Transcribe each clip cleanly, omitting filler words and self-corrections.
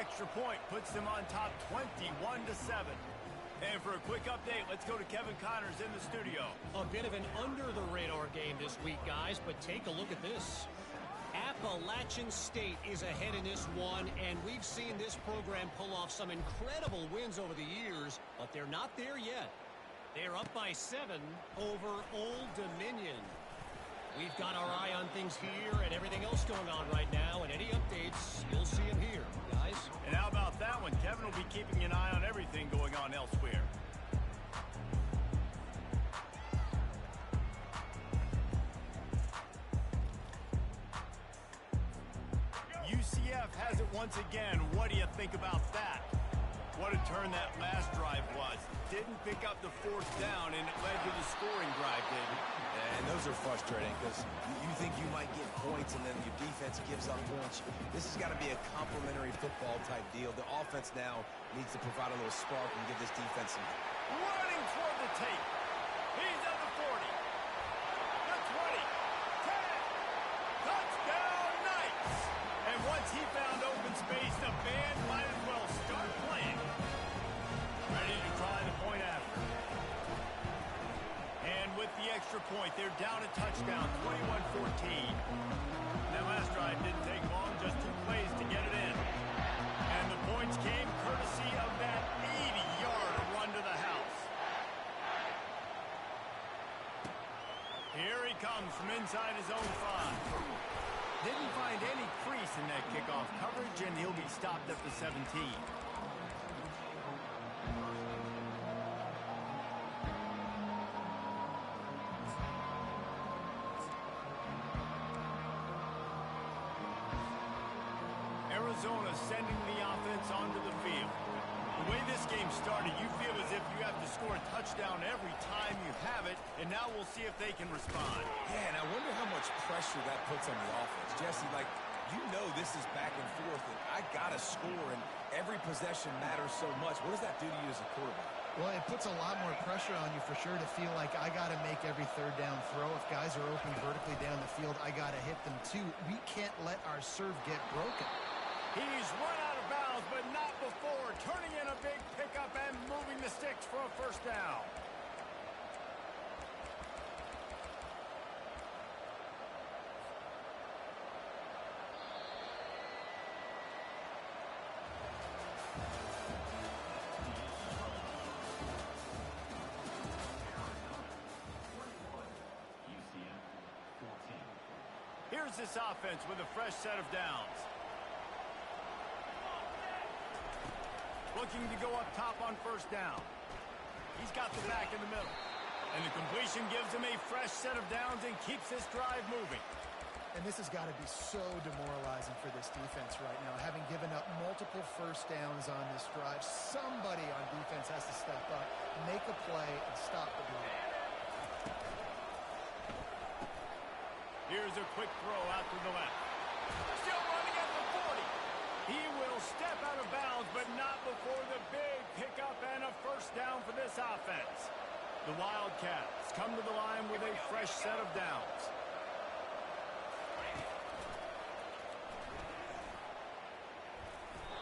extra point puts them on top 21-7. And for a quick update, let's go to Kevin Connors in the studio. A bit of an under-the-radar game this week, guys, but take a look at this. Appalachian State is ahead in this one, and we've seen this program pull off some incredible wins over the years, but they're not there yet. They're up by 7 over Old Dominion. We've got our eye on things here and everything else going on right now, and any updates, you'll see them here, guys. And how about that one? Kevin will be keeping an eye on everything going on elsewhere. UCF has it once again. What do you think about that? What a turn that last drive was. Didn't pick up the 4th down, and it led to the scoring drive, David. And those are frustrating because you think you might get points and then your defense gives up points. This has got to be a complementary football type deal. The offense now needs to provide a little spark and give this defense some... Running toward the tape. He's at the 40. The 20. 10. Touchdown, Knights. And once he found open space, the band might as well start playing. Ready to try the point after. And with the extra point, they're down a touchdown, 21-14. That last drive didn't take long, just 2 plays to get it in. And the points came courtesy of that 80-yard run to the house. Here he comes from inside his own 5. Didn't find any crease in that kickoff coverage, and he'll be stopped at the 17. Arizona sending the offense onto the field. The way this game started, you feel as if you have to score a touchdown every time you have it, and now we'll see if they can respond. Yeah, and I wonder how much pressure that puts on the offense. Jesse, like, you know this is back and forth, and I got to score, and every possession matters so much. What does that do to you as a quarterback? Well, it puts a lot more pressure on you for sure to feel like I got to make every 3rd down throw. If guys are open vertically down the field, I got to hit them too. We can't let our serve get broken. He's run out of bounds, but not before. Turning in a big pickup and moving the sticks for a 1st down. Here's this offense with a fresh set of downs. Looking to go up top on 1st down. He's got the back in the middle. And the completion gives him a fresh set of downs and keeps this drive moving. And this has got to be so demoralizing for this defense right now. Having given up multiple 1st downs on this drive, somebody on defense has to step up, make a play, and stop the drive. Here's a quick throw out to the left. Still running at the 40. He will step out of bounds, but not before the big pickup and a 1st down for this offense. The Wildcats come to the line with a fresh set of downs.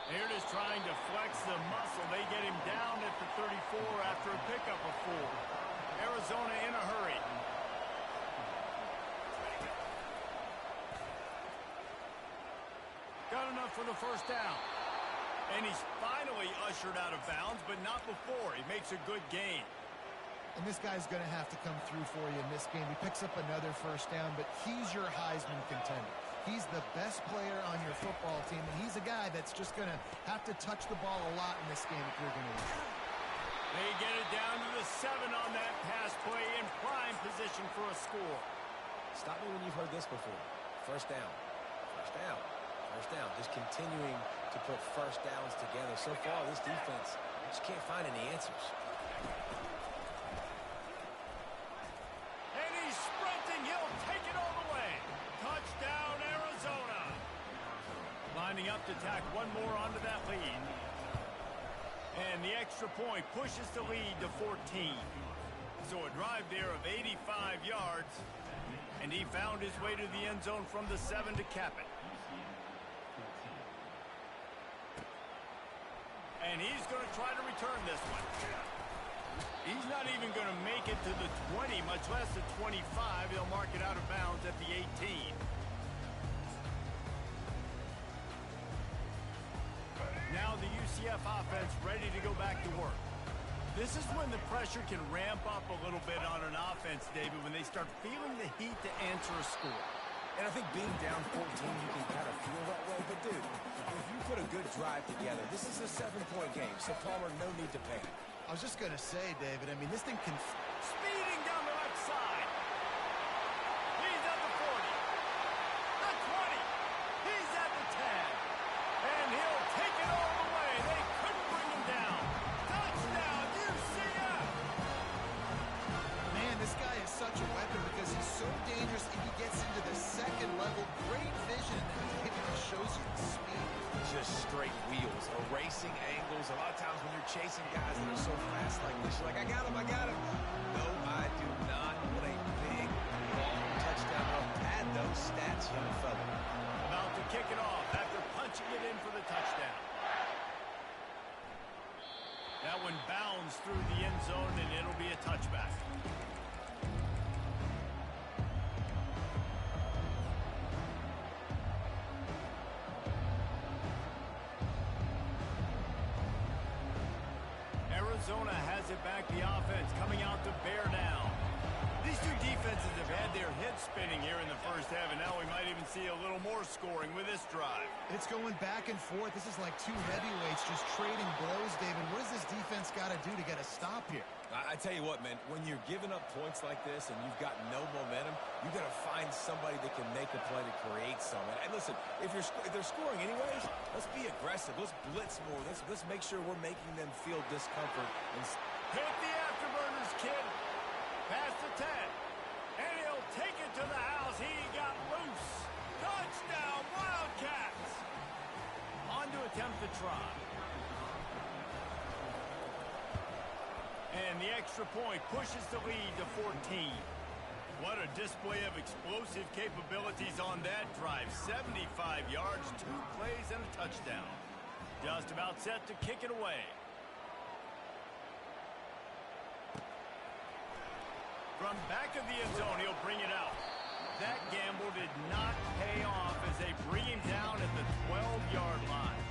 Here it is trying to flex the muscle. They get him down at the 34 after a pickup of 4. Arizona in a hurry. Got enough for the 1st down. And he's finally ushered out of bounds, but not before. He makes a good gain. And this guy's going to have to come through for you in this game. He picks up another 1st down, but he's your Heisman contender. He's the best player on your football team, and he's a guy that's just going to have to touch the ball a lot in this game if you're going to win. They get it down to the 7 on that pass play in prime position for a score. Stop me when you've heard this before. 1st down. 1st down. 1st down. Just continuing to put 1st downs together. So far, this defense just can't find any answers. And he's sprinting. He'll take it all the way. Touchdown, Arizona. Lining up to tack one more onto that lead. And the extra point pushes the lead to 14. So a drive there of 85 yards. And he found his way to the end zone from the 7 to cap it. And he's going to try to return this one. He's not even going to make it to the 20, much less the 25. He'll mark it out of bounds at the 18. Now the UCF offense ready to go back to work. This is when the pressure can ramp up a little bit on an offense, David, when they start feeling the heat to answer a score. And I think being down 14, you can kind of feel that way. But, dude, if you put a good drive together, this is a 7-point game. So, Palmer, no need to panic. I was just going to say, David, I mean, this thing can... Speeding down the left side. He's at the 40. The 20. He's at the 10. And he'll take it all the way. They couldn't bring him down. Touchdown, UCF. Man, this guy is such a weapon because he's so dangerous if he gets into the second level. Great vision, and it shows you the speed. Just straight wheels, erasing angles. A lot of times when you're chasing guys that are so fast like this, you're like, I got him, I got him. No, I do not. What a big, long touchdown run. Pad those stats, young fella. About to kick it off after punching it in for the touchdown. That one bounds through the end zone, and it'll be a touchback. Arizona has it back, the offense coming out to bear down. These two defenses have had their heads spinning here in the first half, and now we might even see a little more scoring with this drive. It's going back and forth. This is like two heavyweights just trading blows, David. What does this defense got to do to get a stop here? I tell you what, man, when you're giving up points like this and you've got no momentum, you got to find somebody that can make a play to create some. And listen, if they're scoring anyways, let's be aggressive. Let's blitz more. Let's make sure we're making them feel discomfort. Hit the afterburners, kid. Past the 10. And he'll take it to the house. He got loose. Touchdown, Wildcats. On to attempt the try. And the extra point pushes the lead to 14. What a display of explosive capabilities on that drive. 75 yards, 2 plays, and a touchdown. Just about set to kick it away. From back of the end zone, he'll bring it out. That gamble did not pay off as they bring him down at the 12-yard line.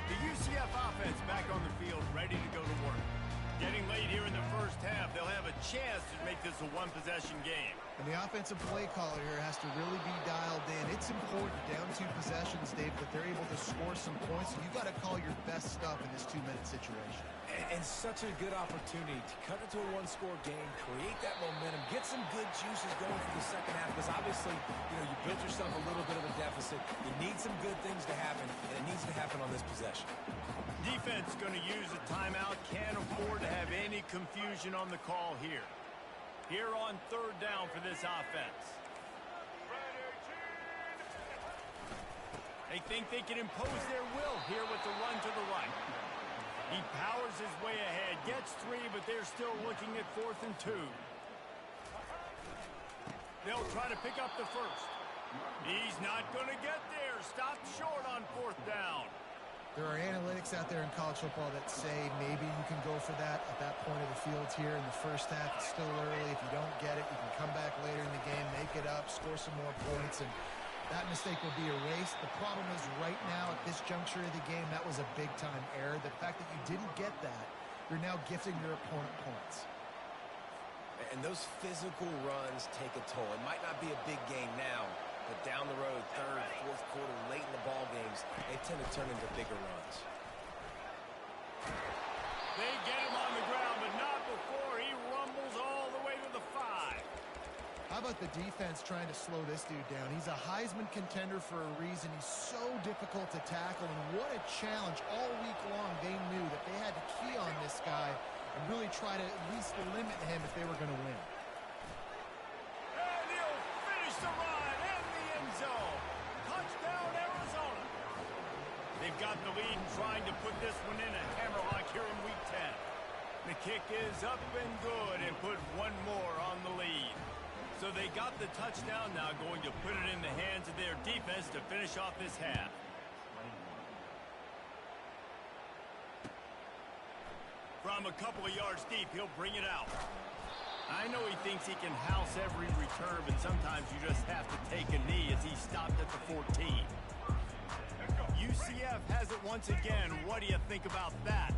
The UCF offense back on the field, ready to go to work. Getting late here in the first half, they'll have a chance to make this a one-possession game. And the offensive play caller here has to really be dialed in. It's important down 2 possessions, Dave, that they're able to score some points. So you got to call your best stuff in this 2-minute situation. And such a good opportunity to cut it to a 1-score game, create that momentum, get some good juices going for the second half. Because obviously, you built yourself a little bit of a deficit. You need some good things to happen, and it needs to happen on this possession. Defense going to use a timeout. Can't afford to have any confusion on the call here. Here on 3rd down for this offense. They think they can impose their will here with the run to the right. He powers his way ahead, gets 3, but they're still looking at 4th and 2. They'll try to pick up the first. He's not going to get there. Stopped short on 4th down. There are analytics out there in college football that say maybe you can go for that at that point of the field here in the first half. It's still early. If you don't get it, you can come back later in the game, make it up, score some more points, and that mistake will be erased. The problem is right now at this juncture of the game, that was a big-time error. The fact that you didn't get that, you're now gifting your opponent points. And those physical runs take a toll. It might not be a big game now, but down the road, 3rd, 4th quarter, late in the ball games, they tend to turn into bigger runs. They get him on the ground, but not before he rumbles all the way to the 5. How about the defense trying to slow this dude down? He's a Heisman contender for a reason. He's so difficult to tackle, and what a challenge. All week long, they knew that they had to key on this guy and really try to at least limit him if they were going to win. And he'll finish the run in the end zone. Touchdown, Arizona. They've got the lead and trying to put this one in a hammerlock here in week 10. The kick is up and good and put one more on the lead. So they got the touchdown, now going to put it in the hands of their defense to finish off this half. From a couple of yards deep, he'll bring it out. I know he thinks he can house every return, but sometimes you just have to take a knee as he stopped at the 14. UCF has it once again. What do you think about that?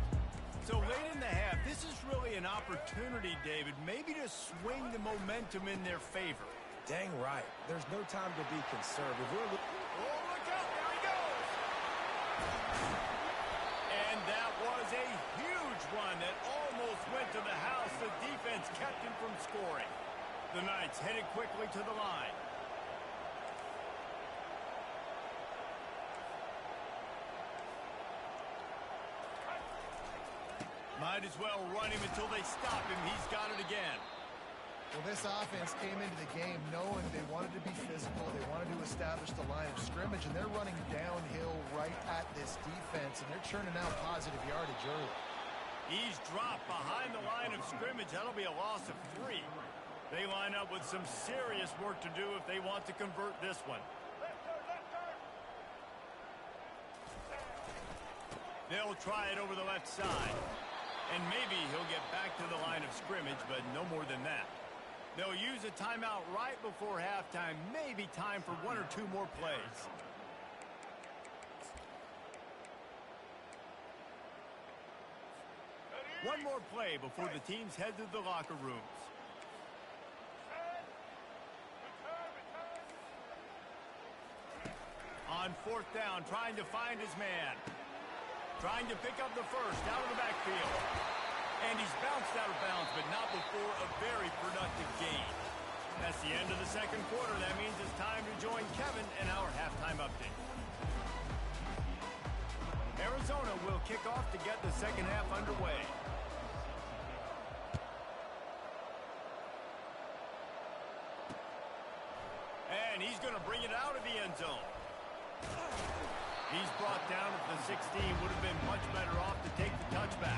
So late in the half, this is really an opportunity, David, maybe to swing the momentum in their favor. Dang right. There's no time to be conservative. Oh, look out. There he goes. And that was a huge run that almost went to the house. The defense kept him from scoring. The Knights headed quickly to the line. Might as well run him until they stop him. He's got it again. Well, this offense came into the game knowing they wanted to be physical. They wanted to establish the line of scrimmage, and they're running downhill right at this defense, and they're churning out positive yardage early. He's dropped behind the line of scrimmage. That'll be a loss of 3. They line up with some serious work to do if they want to convert this one. They'll try it over the left side. And maybe he'll get back to the line of scrimmage, but no more than that. They'll use a timeout right before halftime. Maybe time for 1 or 2 more plays. One more play before the teams head to the locker rooms. On 4th down, trying to find his man. Trying to pick up the first out of the backfield. And he's bounced out of bounds, but not before a very productive gain. That's the end of the second quarter. That means it's time to join Kevin in our halftime update. Arizona will kick off to get the second half underway. And he's going to bring it out of the end zone. He's brought down at the 16. Would have been much better off to take the touchback.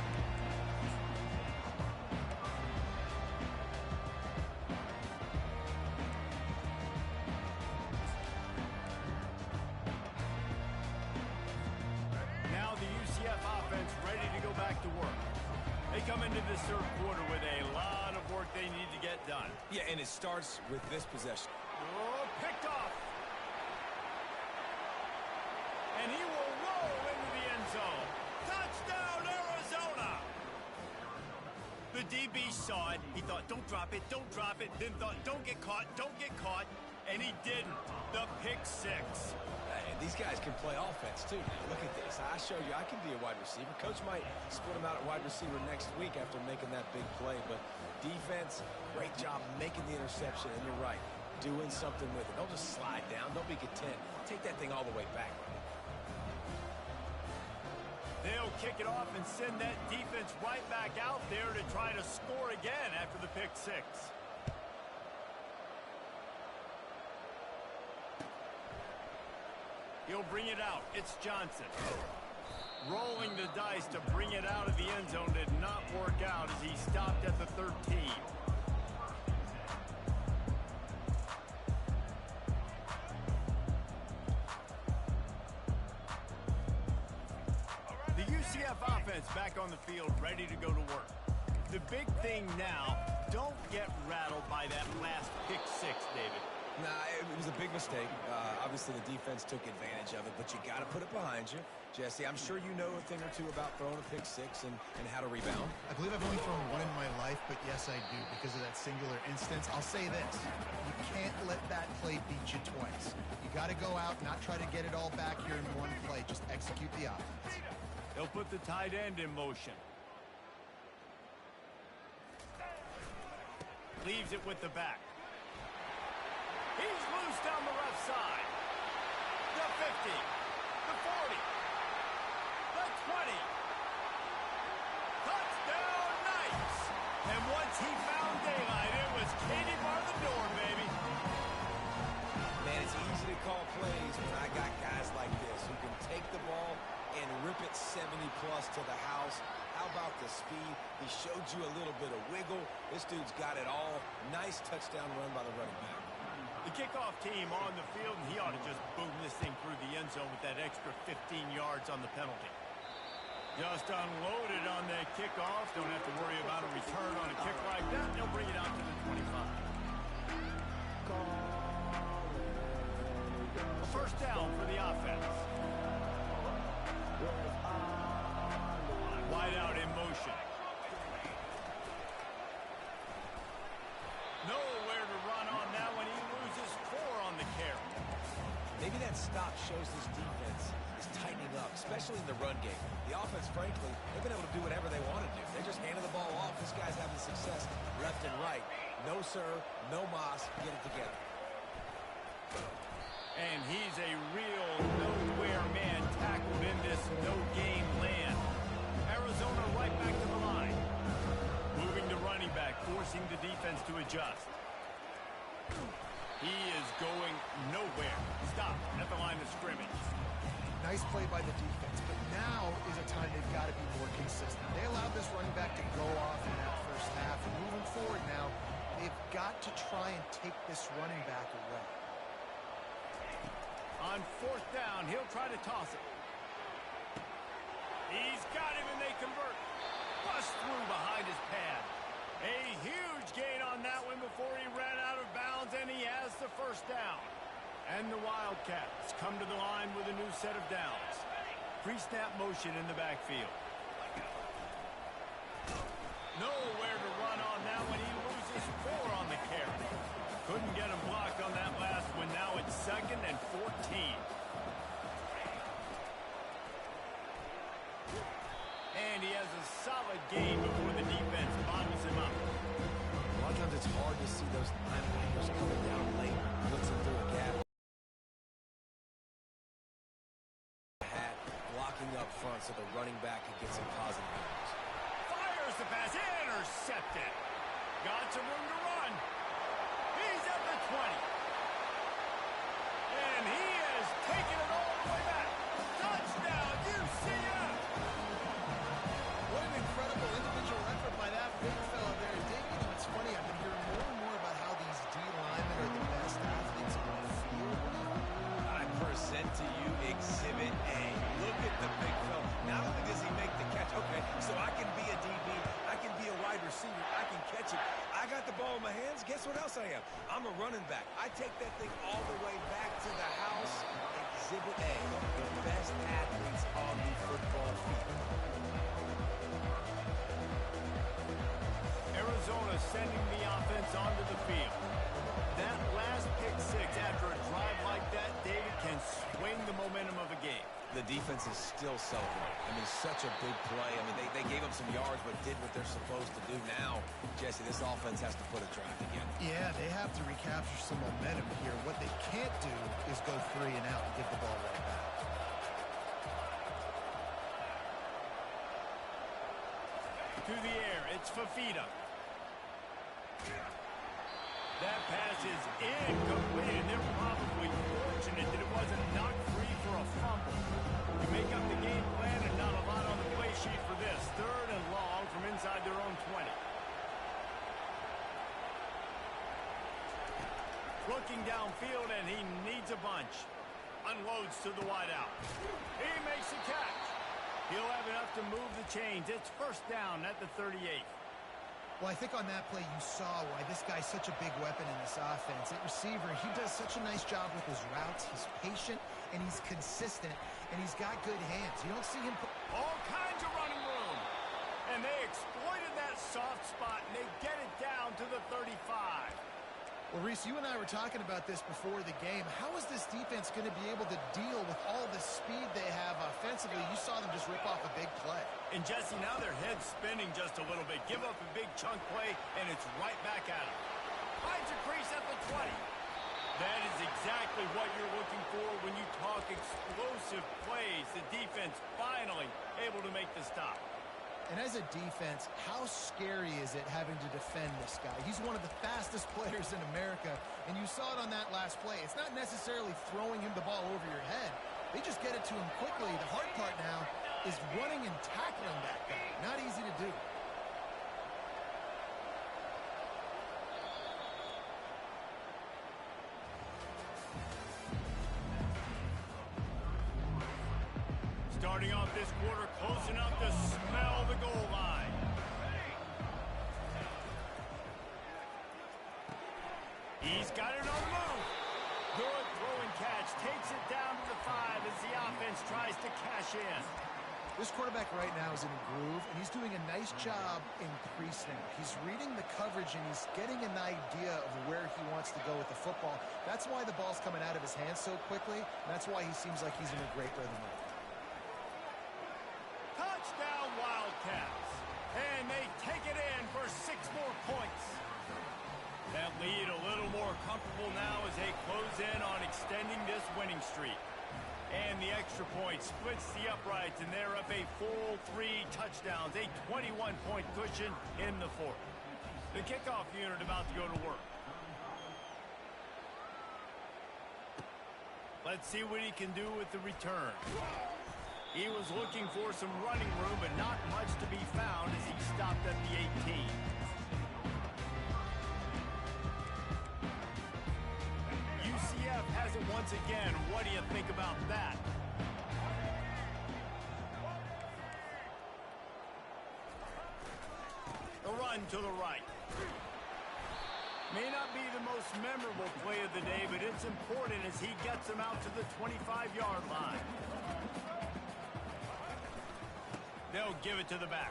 Now the UCF offense ready to go back to work. They come into this third quarter with a lot of work they need to get done. Yeah, and it starts with this possession. Oh, picked off. And he will roll into the end zone. Touchdown, Arizona! The DB saw it. He thought, don't drop it, don't drop it. Then thought, don't get caught, don't get caught. And he didn't. The pick 6. And these guys can play offense, too. Look at this. I show you I can be a wide receiver. Coach might split him out at wide receiver next week after making that big play. But defense, great job making the interception. And you're right, doing something with it. Don't just slide down. Don't be content. Take that thing all the way back. They'll kick it off and send that defense right back out there to try to score again after the pick 6. He'll bring it out. It's Johnson. Rolling the dice to bring it out of the end zone did not work out as he stopped at the 13. The UCF offense back on the field, ready to go to work. The big thing now, don't get rattled by that last pick 6, David. Nah, it was a big mistake. Obviously, the defense took advantage of it, but you got to put it behind you. Jesse, I'm sure you know a thing or two about throwing a pick 6 and how to rebound. I believe I've only thrown one in my life, but yes, I do because of that singular instance. I'll say this. You can't let that play beat you twice. You got to go out, not try to get it all back here in one play. Just execute the offense. They'll put the tight end in motion. Leaves it with the back. He's loose down the left side. The 50. The 40. The 20. Touchdown, Knights. And once he found daylight, it was Katie bar the door, baby. Man, it's easy to call plays when I got guys like this who can take the ball and rip it 70-plus to the house. How about the speed. He showed you a little bit of wiggle. This dude's got it all. Nice touchdown run by the running back. The kickoff team on the field, and he ought to just boom this thing through the end zone with that extra 15 yards on the penalty. Just unloaded on that kickoff. Don't have to worry about a return on a kick like that. They'll bring it out to the 25. A first down for the offense. Wide out in motion. Nowhere to run on that when he loses 4 on the carry. Maybe that stop shows this defense is tightening up, especially in the run game. The offense, frankly, they've been able to do whatever they want to do. They just handed the ball off. This guy's having success left and right. No, sir, no mas. Get it together. And he's a real nowhere man tackled in this no-game land. Arizona right back to the line. Moving to running back, forcing the defense to adjust. He is going nowhere. Stop at the line of scrimmage. Nice play by the defense, but now is a time they've got to be more consistent. They allowed this running back to go off in that first half, and moving forward now, they've got to try and take this running back away. On fourth down, he'll try to toss it. He's got him, and they convert. Bust through behind his pad. A huge gain on that one before he ran out of bounds, and he has the first down. And the Wildcats come to the line with a new set of downs. Pre-snap motion in the backfield. Nowhere to run on that one. He loses 4 on the carry. Couldn't get him blocked on that last one. Now it's 2nd and 14. And he has a solid gain before the defense bottles him up. A lot of times it's hard to see those linebackers coming down late, blitzing through a gap. Blocking up front so the running back can get some positive numbers. Fires the pass, intercepted. Got some room to run. He's at the 20. And he has taken it all the way back. Touchdown, UCF. What an incredible individual effort by that big fella there. Dave, you know, it's funny, I've been hearing more and more about how these D linemen are the best athletes on the field. I present to you Exhibit A. Look at the big fella. Not only does he make the catch, okay, so I can be a DB, I can be a wide receiver, I can catch it. I got the ball in my hands. Guess what else I am? I'm a running back. I take that thing all the way back to the house. Exhibit A, the best athletes on the football field. Arizona sending the offense onto the field. That last pick 6 after a drive like that, David, can swing the momentum of a game. The defense is still celebrating. I mean, such a big play. I mean, they gave up some yards but did what they're supposed to do. Now, Jesse, this offense has to put a drive together. Yeah, they have to recapture some momentum here. What they can't do is go 3 and out and give the ball right back. To the air, it's Fafita. That pass is incomplete, and they're probably fortunate that it wasn't knocked free for a fumble. You make up the game plan and not a lot on the play sheet for this. 3rd and long from inside their own 20. Looking downfield, and he needs a bunch. Unloads to the wideout. He makes a catch. He'll have enough to move the chains. It's first down at the 38. Well, I think on that play you saw why this guy's such a big weapon in this offense. At receiver, he does such a nice job with his routes. He's patient, and he's consistent, and he's got good hands. You don't see him put all kinds of running room. And they exploited that soft spot, and they get it down to the 35. Well, Reese, you and I were talking about this before the game. How is this defense going to be able to deal with all the speed they have offensively? You saw them just rip off a big play. And, Jesse, now their head's spinning just a little bit. Give up a big chunk play, and it's right back at them. Finds a crease at the 20. That is exactly what you're looking for when you talk explosive plays. The defense finally able to make the stop. And as a defense, how scary is it having to defend this guy? He's one of the fastest players in America, and you saw it on that last play. It's not necessarily throwing him the ball over your head. They just get it to him quickly. The hard part now is running and tackling that guy. Not easy to do. Starting off this quarter, close enough to smell the goal line. He's got it on the move. Good throw and catch. Takes it down to the 5 as the offense tries to cash in. This quarterback right now is in a groove, and he's doing a nice job increasing. He's reading the coverage, and he's getting an idea of where he wants to go with the football. That's why the ball's coming out of his hands so quickly, and that's why he seems like he's in a great rhythm right now. Touchdown Wildcats. And they take it in for 6 more points. That lead a little more comfortable now as they close in on extending this winning streak. And the extra point splits the uprights, and they're up a full 3 touchdowns, a 21-point cushion in the 4th. The kickoff unit about to go to work. Let's see what he can do with the return. He was looking for some running room, but not much to be found as he stopped at the 18. UCF has it once again. What do you think about that? The run to the right. May not be the most memorable play of the day, but it's important as he gets them out to the 25-yard line. They'll give it to the back.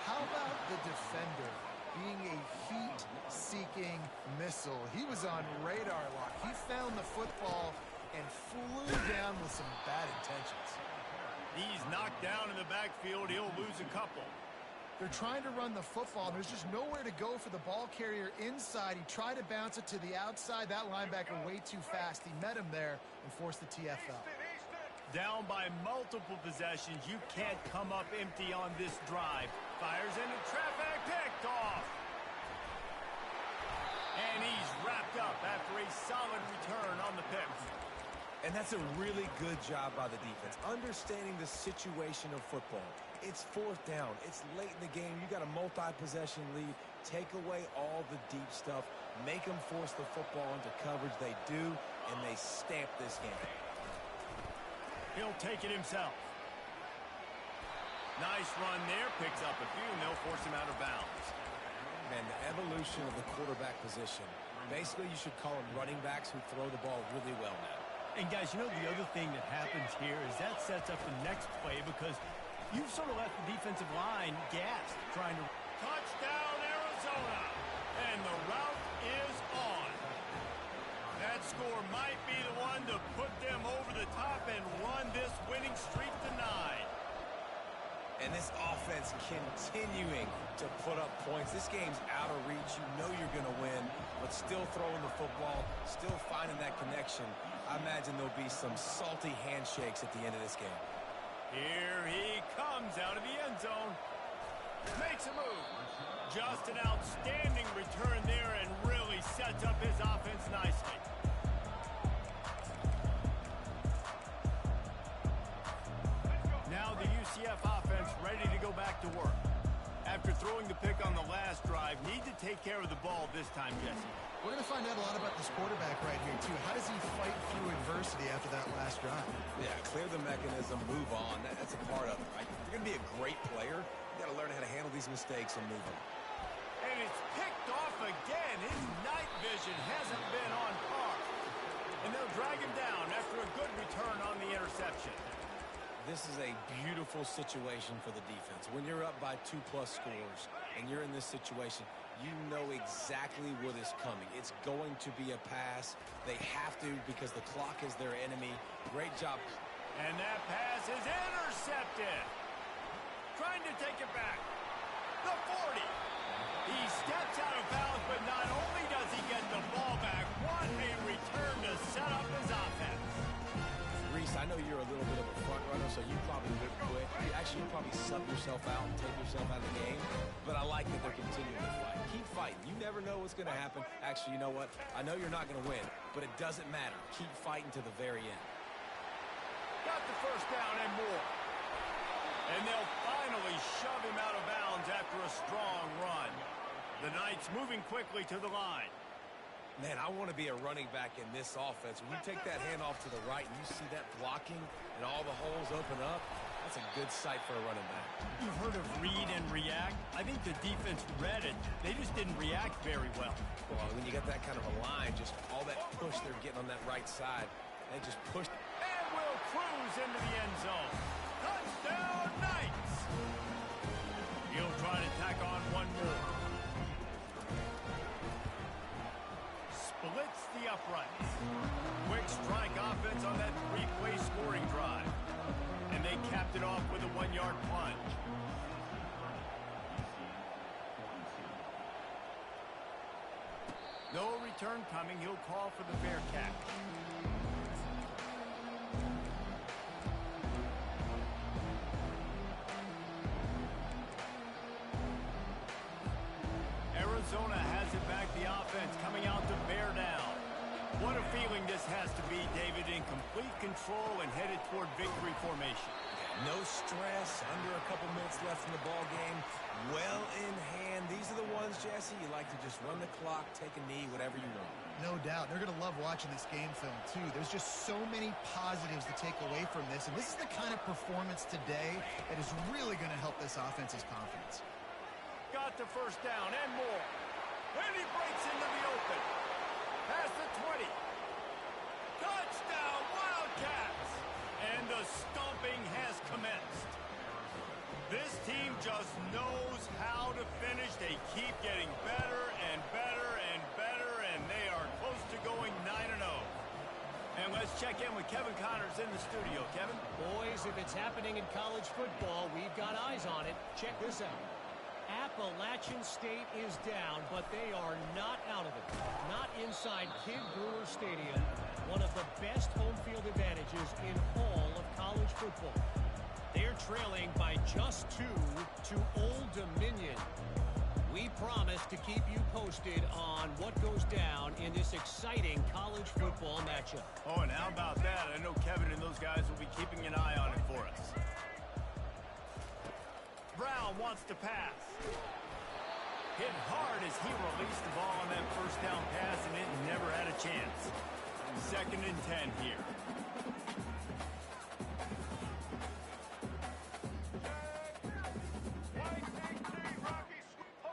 How about the defender being a heat-seeking missile? He was on radar lock. He found the football and flew down with some bad intentions. He's knocked down in the backfield. He'll lose a couple. They're trying to run the football. There's just nowhere to go for the ball carrier inside. He tried to bounce it to the outside. That linebacker way too fast. He met him there and forced the TFL. Down by multiple possessions. You can't come up empty on this drive. Fires into traffic. Picked off. And he's wrapped up after a solid return on the pick. And that's a really good job by the defense, understanding the situation of football. It's 4th down. It's late in the game. You got a multi-possession lead. Take away all the deep stuff. Make them force the football into coverage. They do, and they stamp this game. He'll take it himself. Nice run there. Picks up a few, and they'll force him out of bounds. Man, the evolution of the quarterback position. Basically, you should call them running backs who throw the ball really well now. And, guys, you know the other thing that happens here is that sets up the next play because you've sort of left the defensive line gassed trying to... Touchdown, Arizona! And the route is on. That score might be the one to put them over the top and run this winning streak to 9. And this offense continuing to put up points. This game's out of reach. You know you're going to win, but still throwing the football, still finding that connection. I imagine there'll be some salty handshakes at the end of this game. Here he comes out of the end zone. Makes a move. Just an outstanding return there and really sets up his offense nicely. Now the UCF offense ready to go back to work. After throwing the pick on the last drive, need to take care of the ball this time, Jesse. We're going to find out a lot about this quarterback right here, too. How does he fight through adversity after that last drive? Yeah, clear the mechanism, move on. That's a part of it, right? If you're going to be a great player, you got to learn how to handle these mistakes and move on. And it's picked off again. His night vision hasn't been on par. And they'll drag him down after a good return on the interception. This is a beautiful situation for the defense. When you're up by 2+ scores and you're in this situation, you know exactly what is coming. It's going to be a pass. They have to because the clock is their enemy. Great job. And that pass is intercepted. Trying to take it back. The 40. He steps out of bounds, but not only does he get the ball back, what a return to set up his offense. Reese, I know you're a little bit of a front runner, so you probably would quit. You probably sub yourself out and take yourself out of the game. But I like that they're continuing to fight. Keep fighting. You never know what's going to happen. Actually, you know what? I know you're not going to win, but it doesn't matter. Keep fighting to the very end. Got the first down and more. And they'll finally shove him out of bounds after a strong run. The Knights moving quickly to the line. Man, I want to be a running back in this offense. When you take that handoff to the right and you see that blocking and all the holes open up, that's a good sight for a running back. You've heard of read and react. I think the defense read it. They just didn't react very well. Well, when you got that kind of a line, just all that push they're getting on that right side, they just pushed. And will cruise into the end zone. Touchdown, Knights! He'll try to tack on one more. Splits the uprights. Quick strike offense on that three-play scoring drive. And they capped it off with a one-yard plunge. No return coming. He'll call for the fair catch. Arizona has it back. The offense coming out to bear down. What a feeling this has to be, David, in complete control and headed toward victory formation. No stress, under a couple minutes left in the ball game. Well in hand. These are the ones, Jesse, you like to just run the clock, take a knee, whatever you want. No doubt. They're going to love watching this game film, too. There's just so many positives to take away from this, and this is the kind of performance today that is really going to help this offense's confidence. Got the first down and more. And he breaks into the open. Past the 20. Touchdown, Wildcats! And the stomping has commenced. This team just knows how to finish. They keep getting better and better and better, and they are close to going 9-0. And let's check in with Kevin Connors in the studio. Kevin? Boys, if it's happening in college football, we've got eyes on it. Check this out. Appalachian State is down, but they are not out of it. Not inside Kid Brewer Stadium, one of the best home field advantages in all of college football. They're trailing by just 2 to Old Dominion. We promise to keep you posted on what goes down in this exciting college football matchup. Oh, and how about that? I know Kevin and those guys will be keeping an eye on it for us. Brown wants to pass. Hit hard as he released the ball on that first down pass, and it never had a chance. 2nd and 10 here.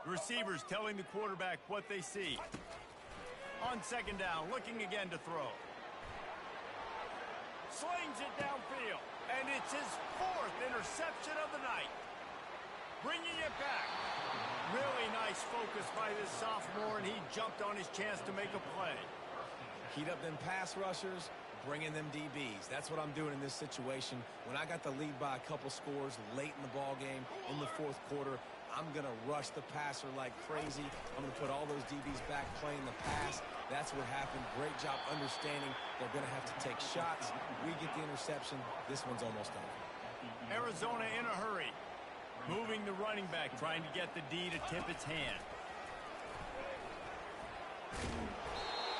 Receivers telling the quarterback what they see. On 2nd down, looking again to throw. Slings it downfield, and it's his 4th interception of the night. Bringing it back. Really nice focus by this sophomore, and he jumped on his chance to make a play. Heat up them pass rushers, bring in them DBs. That's what I'm doing in this situation. When I got the lead by a couple scores late in the ball game, in the 4th quarter, I'm going to rush the passer like crazy. I'm going to put all those DBs back playing the pass. That's what happened. Great job understanding they're going to have to take shots. We get the interception. This one's almost over. Arizona in a hurry. Moving the running back, trying to get the D to tip its hand.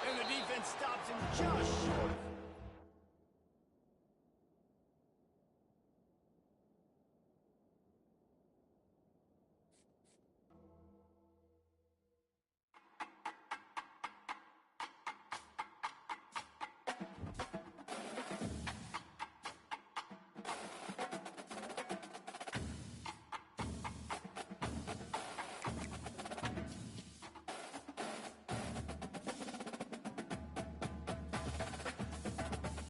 And the defense stops him just short.